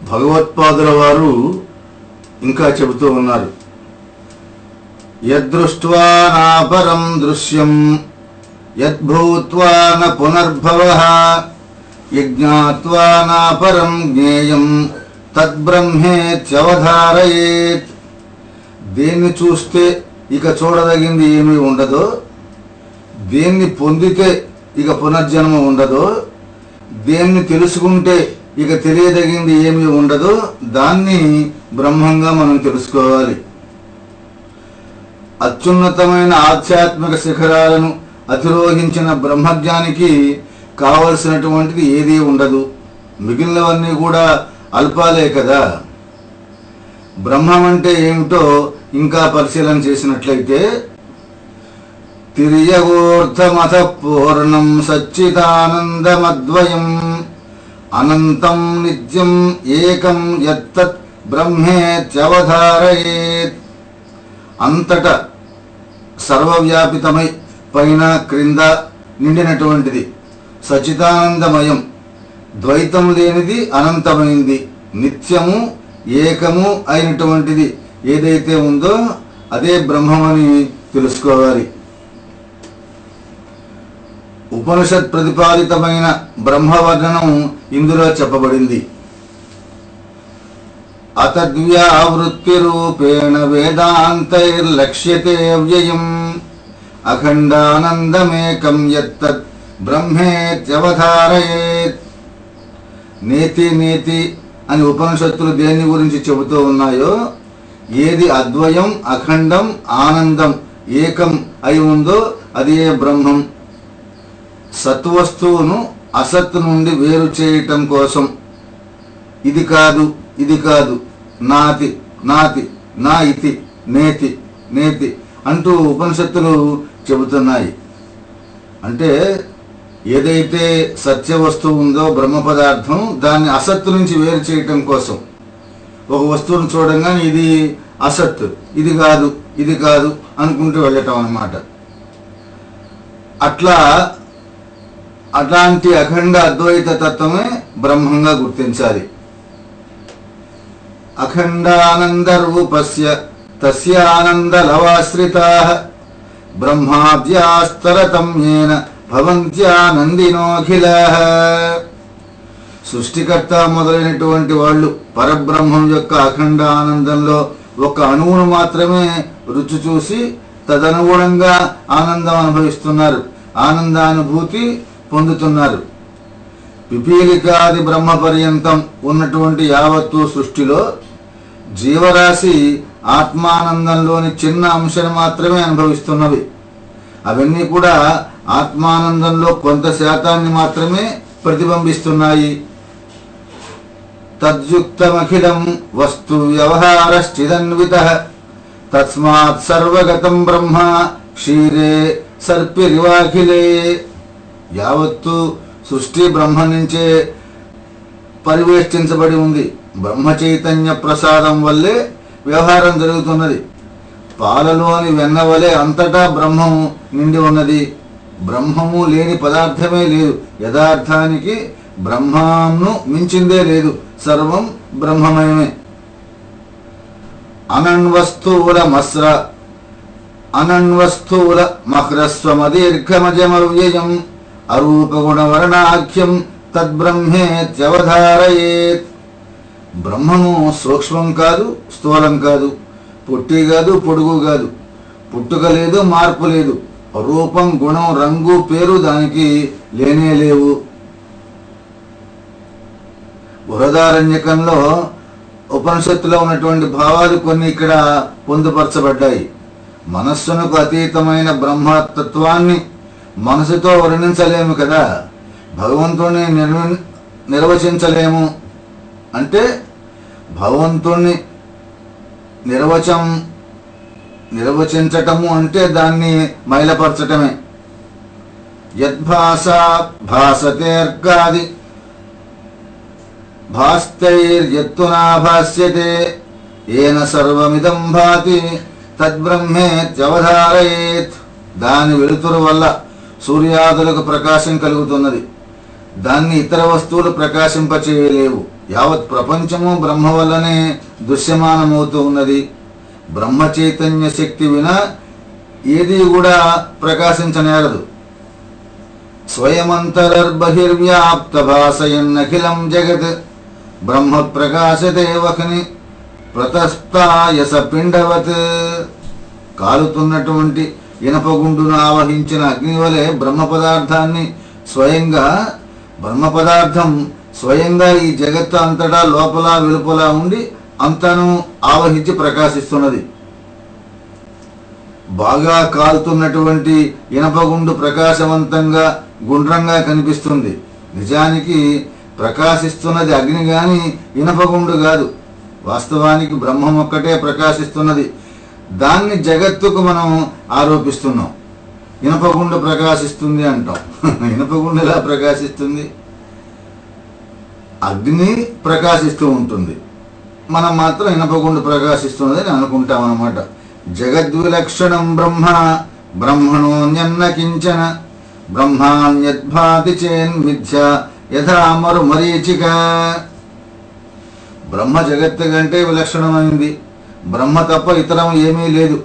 భగవత్పాదుల వారు ఇంకా చెబుతూ ఉన్నారు, యద్దృష్ట్వా నాపరం దృశ్యం యద్భూత్వా న పునర్భవః యజ్ఞాత్వా నాపరం జ్ఞేయం తద్బ్రహ్మేత్యవధారయేత్. దేన్ని చూస్తే ఇక చూడదగింది ఏమీ ఉండదో, దేన్ని పొందితే ఇక పునర్జన్మ ఉండదో, దేన్ని తెలుసుకుంటే ఇక తెలియదగింది ఏమీ ఉండదో దాన్ని బ్రహ్మంగా మనం తెలుసుకోవాలి. అత్యున్నతమైన ఆధ్యాత్మిక శిఖరాలను అధిరోహించిన బ్రహ్మజ్ఞానికి కావలసినటువంటిది ఏదీ ఉండదు. మిగిలినవన్నీ కూడా అల్పాలే కదా. బ్రహ్మం అంటే ఏమిటో ఇంకా పరిశీలన చేసినట్లయితే, తిర్యగోర్థమథ పూర్ణం సచ్చిదానందమద్వయం అనంతం నిత్యం ఏకం యత్తత్ బ్రహ్మేత్యవధారయేత్. అంతట సర్వవ్యాపితమై పైన క్రింద నిండినటువంటిది, సచిదానందమయం, ద్వైతం లేనిది, అనంతమైంది, నిత్యము ఏకము అయినటువంటిది ఏదైతే ఉందో అదే బ్రహ్మమని తెలుసుకోవాలి. ఉపనిషత్ ప్రతిపాదితమైన బ్రహ్మవర్ణనం ఇందులో చెప్పబడింది. అతద్వ్యావృత్తి రూపేణ వేదాంతైర్లక్ష్యతే వ్యయం అఖండానందమేకం యత్తత్ బ్రహ్మేత్యవధారయేత్. నేతి నేతి అని ఉపనిషత్తులు దేని గురించి చెబుతూ ఉన్నాయో, ఏది అద్వయం, అఖండం, ఆనందం, ఏకం అయి ఉందో అదే బ్రహ్మం. సత్వస్తువును అసత్తు నుండి వేరు చేయటం కోసం ఇది కాదు, ఇది కాదు, నాతి నాతి, నా ఇతి, నేతి నేతి అంటూ ఉపనిషత్తులు చెబుతున్నాయి. అంటే ఏదైతే సత్య వస్తువు ఉందో బ్రహ్మ పదార్థం, దాన్ని అసత్తు నుంచి వేరు చేయటం కోసం ఒక వస్తువును చూడంగానే ఇది అసత్, ఇది కాదు, ఇది కాదు అనుకుంటూ వెళ్ళటం అన్నమాట. అట్లాంటి అఖండ అద్వైత తత్వమే బ్రహ్మంగా గుర్తించాలి. అఖండానంద రూపస్య తస్య ఆనంద లవాశ్రితాః బ్రహ్మాద్యాస్తరతం యేన భవంత్యానందినోఖిలాః. సృష్టికర్త మొదలైనటువంటి వాళ్ళు పరబ్రహ్మం యొక్క అఖండ ఆనందంలో ఒక అణువును మాత్రమే రుచి చూసి తదనుగుణంగా ఆనందం అనుభవిస్తున్నారు, ఆనందానుభూతి పొందుతున్నారు. పిపీలికాది బ్రహ్మ పర్యంతం ఉన్నటువంటి యావత్తు సృష్టిలో జీవరాశి ఆత్మానందంలోని చిన్న అంశాన్ని మాత్రమే అనుభవిస్తున్నవి. అవన్నీ కూడా ఆత్మానందంలో కొంత శాతాన్ని మాత్రమే ప్రతిబింబిస్తున్నాయి. తద్యుక్తమఖిలం వస్తు వ్యవహారశ్చిదన్వితః తస్మాత్ సర్వగతం బ్రహ్మ క్షీరే సర్పిరివాఖిలే. యావత్తు సృష్టి బ్రహ్మ నుంచే పరివేష్టించబడి ఉంది. బ్రహ్మ చైతన్య ప్రసాదం వల్లే వ్యవహారం జరుగుతున్నది. పాలలోని వెన్న వలె అంతటా బ్రహ్మము నిండి ఉన్నది. బ్రహ్మము లేని పదార్థమే లేదు. యథార్థానికి బ్రహ్మను మించిందే లేదు. సర్వం బ్రహ్మమయమే. అనన్వస్థూల మహ్రస్వమదీర్ఘమజమవ్యయం అరూపగుణవర్ణాఖ్యం తద్బ్రహ్మేత్యవధారయేత్. బ్రహ్మము సూక్ష్మం కాదు, స్థూలం కాదు, పొట్టి కాదు, పొడుగు కాదు, పుట్టుక లేదు, మార్పు లేదు. రూపం, గుణం, రంగు, పేరు దానికి లేనే లేవు. బృహదారణ్యకంలో ఉపనిషత్తులో ఉన్నటువంటి భావాలు కొన్ని ఇక్కడ పొందుపరచబడ్డాయి. మనస్సునకు అతీతమైన బ్రహ్మతత్వాన్ని మనసుతో వర్ణించలేము కదా, భగవంతుణ్ణి నిర్వచించలేము. అంటే భగవంతుణ్ణి నిర్వచించటము అంటే దాన్ని మైలపరచటమే. యద్భాసా భాసతేర్గాది భాస్తైర్యత్తునా భాస్యతే ఏన సర్వమిదం భాతి తద్బ్రహ్మేత్యవధారయేత్. దాని వెలుతురు వల్ల సూర్యాదులకు ప్రకాశం కలుగుతున్నది. దాన్ని ఇతర వస్తువులు ప్రకాశింపచేయలేవు. యావత్ ప్రపంచము బ్రహ్మ వల్లనే దృశ్యమానమవుతూ ఉన్నది. బ్రహ్మ చైతన్య శక్తి వినా ఏది కూడా ప్రకాశించనేరదు. స్వయమంతరర్బహిర్వ్యాప్త భాసయన్నఖిలం జగత్ బ్రహ్మ ప్రకాశతే వహ్ని ప్రతస్థాయస పిండవత్. కాలుతున్నటువంటి ఇనపగుండును ఆవహించిన అగ్ని వలె బ్రహ్మ పదార్థం స్వయంగా ఈ జగత్తు అంతటా లోపల వెలుపల ఉండి అంతను ఆవహించి ప్రకాశిస్తున్నది. బాగా కాలుతున్నటువంటి ఇనపగుండు ప్రకాశవంతంగా గుండ్రంగా కనిపిస్తుంది. నిజానికి ప్రకాశిస్తున్నది అగ్ని గాని ఇనపగుండు కాదు. వాస్తవానికి బ్రహ్మం ఒక్కటే ప్రకాశిస్తున్నది. దాన్ని జగత్తుకు మనం ఆరోపిస్తున్నాం. ఇనపగుండు ప్రకాశిస్తుంది అంటాం. ఇనపగుండు ఎలా ప్రకాశిస్తుంది? అగ్ని ప్రకాశిస్తూ ఉంటుంది, మనం మాత్రం ఇనపగుండు ప్రకాశిస్తున్నది అని అనుకుంటాం అన్నమాట. జగద్విలక్షణం బ్రహ్మ బ్రహ్మణోన్యన్న కించన బ్రహ్మాన్యద్భాతి చేన్మిథ్య యథా మరీచిక. బ్రహ్మ జగత్తు కంటే విలక్షణమైంది. బ్రహ్మ తప్ప ఇతరం ఏమీ లేదు.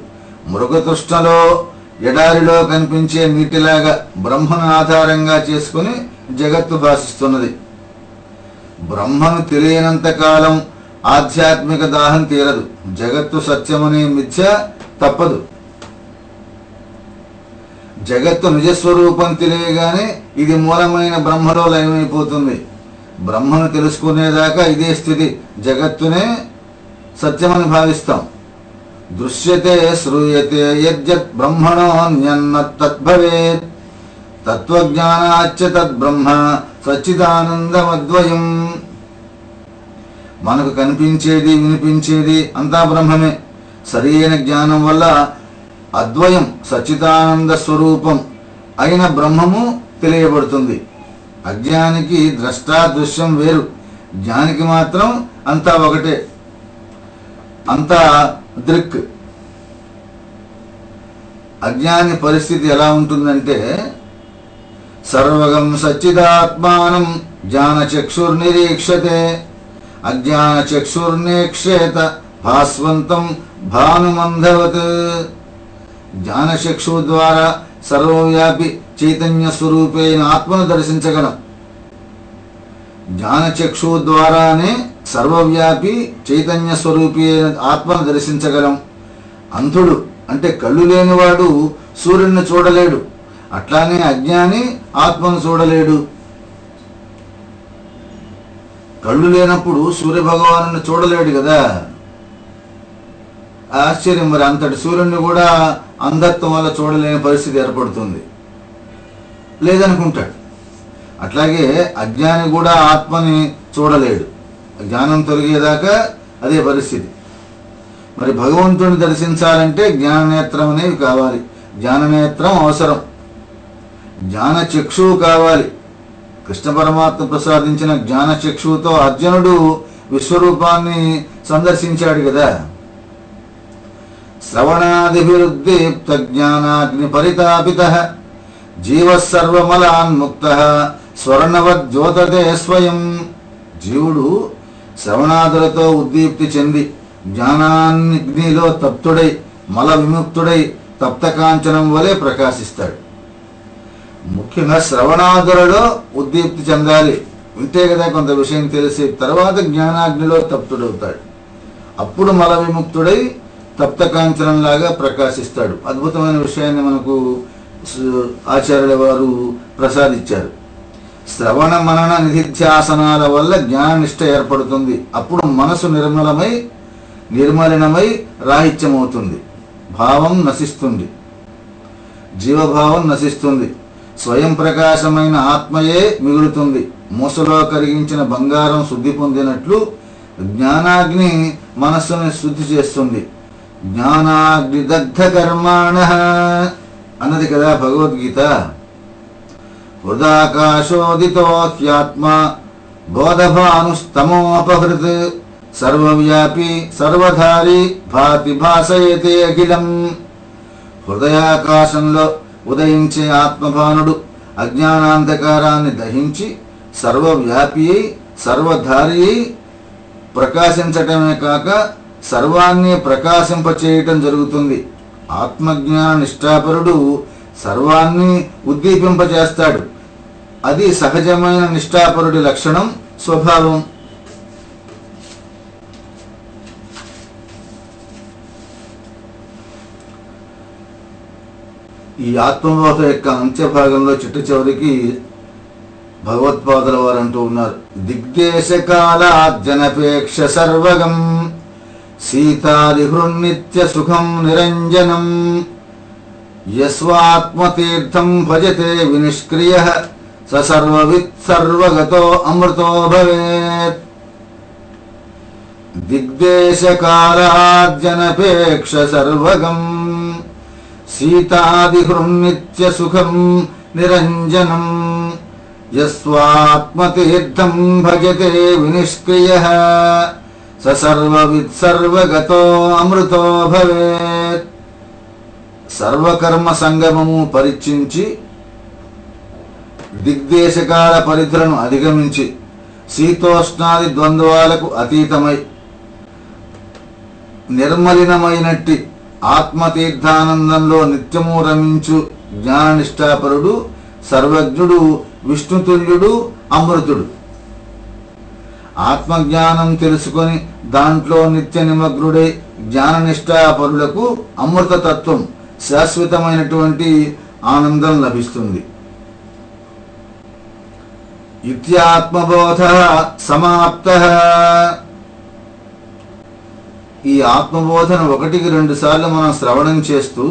మృగతృష్ణలో ఎడారిలో కనిపించే నీటిలాగా బ్రహ్మను ఆధారంగా చేసుకుని జగత్తు భాషిస్తున్నది. బ్రహ్మను తెలియనంత కాలం ఆధ్యాత్మిక దాహం తీరదు. జగత్తు సత్యమనే మిథ్య తప్పదు. జగత్తు నిజస్వరూపం తెలియగానే ఇది మూలమైన బ్రహ్మలో లయమైపోతుంది. బ్రహ్మను తెలుసుకునేదాకా ఇదే స్థితి. జగత్తునే సత్యమని భావిస్తాం. దృశ్యతే శ్రూయతే యద్యత్ బ్రహ్మణోన్యన్న తద్భవేత్ తత్వజ్ఞానాచ్చ తద్బ్రహ్మ సచ్చిదానందమద్వయం. మనకు కనిపించేది వినిపించేది అంతా బ్రహ్మమే. సరైన జ్ఞానం వల్ల అద్వయం సచ్చిదానంద స్వరూపం అయిన బ్రహ్మము తెలియబడుతుంది. అజ్ఞానికి ద్రష్టాదృశ్యం వేరు, జ్ఞానికి మాత్రం అంతా ఒకటే, అంతా దృక్. అజ్ఞాని పరిస్థితి ఎలా ఉంటుందంటే సర్వగం సచ్చిదాత్మానం జ్ఞానచక్షుర్నిరీక్షతే అజ్ఞానచక్షుర్నేక్షేత భాస్వంతం భానుమంధవత్. జ్ఞానచక్షు ద్వారా సర్వవ్యాపి చైతన్య స్వరూపైన ఆత్మను దర్శించగలం. జ్ఞానచక్షు ద్వారానే సర్వవ్యాపి చైతన్య స్వరూపి అయిన ఆత్మను దర్శించగలం. అంధుడు అంటే కళ్ళు లేనివాడు సూర్యుడిని చూడలేడు. అట్లానే అజ్ఞాని ఆత్మను చూడలేడు. కళ్ళు లేనప్పుడు సూర్యభగవాను చూడలేడు కదా. ఆశ్చర్యం. మరి అంతటి సూర్యుడిని కూడా అంధత్వం వల్ల చూడలేని పరిస్థితి ఏర్పడుతుంది, లేదనుకుంటాడు. అట్లాగే అజ్ఞాని కూడా ఆత్మని చూడలేడు. జ్ఞానం తొలగేదాకా అదే పరిస్థితి. మరి భగవంతుని దర్శించాలంటే జ్ఞాననేత్రం అనేవి కావాలి. జ్ఞాననేత్రం అవసరం. జ్ఞానచక్షువు కావాలి. కృష్ణ పరమాత్మ ప్రసాదించిన జ్ఞానచక్షువుతో అర్జునుడు విశ్వరూపాన్ని సందర్శించాడు కదా. శ్రవణాదిభిరుద్దీప్త జ్ఞానాగ్ని పరితాపిత జీవసర్వమలాన్ముక్త స్వర్ణవద్యోతతే స్వయం. జీవుడు శ్రవణాదులతో ఉద్దీప్తి చెంది జ్ఞానాగ్నిలో తప్తుడై మల విముక్తుడై తప్తకాంచనం వలె ప్రకాశిస్తాడు. ముఖ్యంగా శ్రవణాదులలో ఉద్దీప్తి చెందాలి. వింటే కదా కొంత విషయం తెలిసి తర్వాత జ్ఞానాగ్నిలో తప్తుడవుతాడు. అప్పుడు మల విముక్తుడై తప్తకాంచనంలాగా ప్రకాశిస్తాడు. అద్భుతమైన విషయాన్ని మనకు ఆచార్యుల వారు ప్రసాదించారు. శ్రవణ మనన నిధిధ్యాసనాల వల్ల జ్ఞాననిష్ట ఏర్పడుతుంది. అప్పుడు మనసు నిర్మలినమై రాహిత్యమవుతుంది. భావం నశిస్తుంది, జీవభావం నశిస్తుంది. స్వయం ప్రకాశమైన ఆత్మయే మిగులుతుంది. మూసలో కరిగించిన బంగారం శుద్ధి పొందినట్లు జ్ఞానాగ్ని మనస్సుని శుద్ధి చేస్తుంది. జ్ఞానాగ్ని దగ్ధ కర్మాణ అన్నది కదా భగవద్గీత. హృదాకాశోదితో హ్యాత్మ బోధభానుస్తమోపహృత్ సర్వవ్యాపి సర్వధారి భాతి భాసయతే అఖిలం. హృదయాకాశంలో ఉదయించే ఆత్మభానుడు అజ్ఞానాంధకారాన్ని దహించి సర్వవ్యాపి అయి సర్వధారి ప్రకాశించటమే కాక సర్వాన్ని ప్రకాశింపచేయటం జరుగుతుంది. ఆత్మజ్ఞాన నిష్ఠాపరుడు సర్వాన్ని ఉద్దీపింపచేస్తాడు. అది సహజమైన నిష్ఠాపరుడి లక్షణం, స్వభావం. ఈ ఆత్మబోధ యొక్క అంత్య భాగంలో చిట్ట చివరికి భగవత్పాదుల వారు అంటూ ఉన్నారు, దిగ్దేశకాలాజ్జనపేక్ష సర్వగం సీతాదిహృన్నిత్య సుఖం నిరంజనం యస్వాత్మతీర్థం భజతే వినిష్క్రియః స సర్వవిత్ సర్వగతో అమృతో భవేత్. దిగ్దేశకాలాజ్జనపేక్ష సర్వగం సీతాదిహృన్నిత్య సుఖం నిరంజనం యస్వాత్మతీర్థం భజతే వినిష్క్రియః స సర్వవిత్ సర్వగతో అమృతో భవేత్. సర్వకర్మ సంగమము పరిచించి దిగ్దేశకాల పరిధులను అధిగమించి శీతోష్ణాది ద్వంద్వాలకు అతీతమై నిర్మలినమైనట్టి ఆత్మతీర్థానందంలో నిత్యము రమించు జ్ఞాననిష్టాపరుడు సర్వజ్ఞుడు, విష్ణుతుల్యుడు, అమృతుడు. ఆత్మజ్ఞానం తెలుసుకొని దాంట్లో నిత్య నిమగ్నుడై జ్ఞాననిష్టాపరులకు అమృతతత్వం, శాశ్వతమైనటువంటి ఆనందం లభిస్తుంది. ఇత్యాత్మబోధ సమాప్తః. ఈ ఆత్మబోధను 1-2 సార్లు మనం శ్రవణం చేస్తూ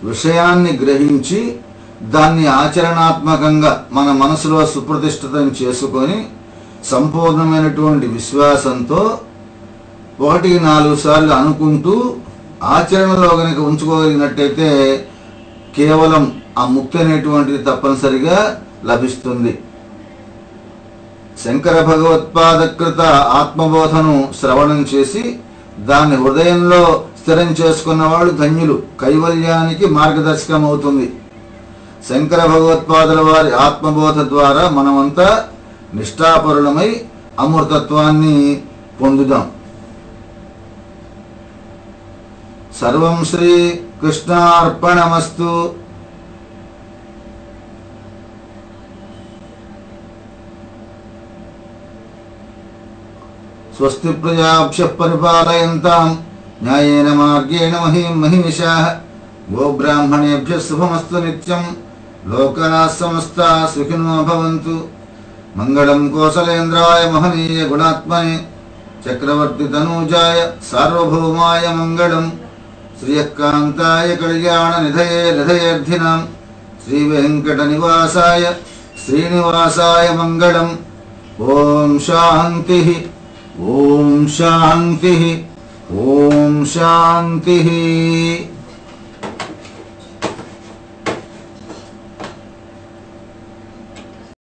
విషయాన్ని గ్రహించి దాన్ని ఆచరణాత్మకంగా మన మనసులో సుప్రతిష్ఠితం చేసుకొని సంపూర్ణమైనటువంటి విశ్వాసంతో 1-4 సార్లు అనుకుంటూ ఆచరణలో కనుక ఉంచుకోగలిగినట్టయితే కేవలం ఆ ముక్తి అనేటువంటిది తప్పనిసరిగా లభిస్తుంది. శంకర భగవత్పాదకృత ఆత్మబోధను శ్రవణం చేసి దాన్ని హృదయంలో స్థిరం చేసుకున్న వాళ్ళు ధన్యులు, కైవల్యానికి మార్గదర్శకం అవుతుంది. శంకర భగవత్పాదుల వారి ఆత్మబోధ ద్వారా మనమంతా నిష్ఠాపరులమై అమృతత్వాన్ని పొందుదాం. సర్వం శ్రీ కృష్ణార్పణమస్తు. స్వస్తి ప్రజాభ్యః పరిపాలయంతాం న్యాయేన మార్గేణ మహీం మహిషాః. గోబ్రాహ్మణేభ్యः శుభమస్తు నిత్యం. లోకాః సమస్తాః సుఖినో భవంతు. మంగళం కోసలేంద్రాయ మహనీయ గుణాత్మనే చక్రవర్తి తనూజాయ సార్వభౌమాయ మంగళం. శ్రియకాంతాయ కళ్యాణ నిధయే నిధయేర్థినాం శ్రీ వెంకట నివాసాయ శ్రీనివాసాయ మంగళం. ఓం శాంతి ఓం శాంతి ఓం శాంతి.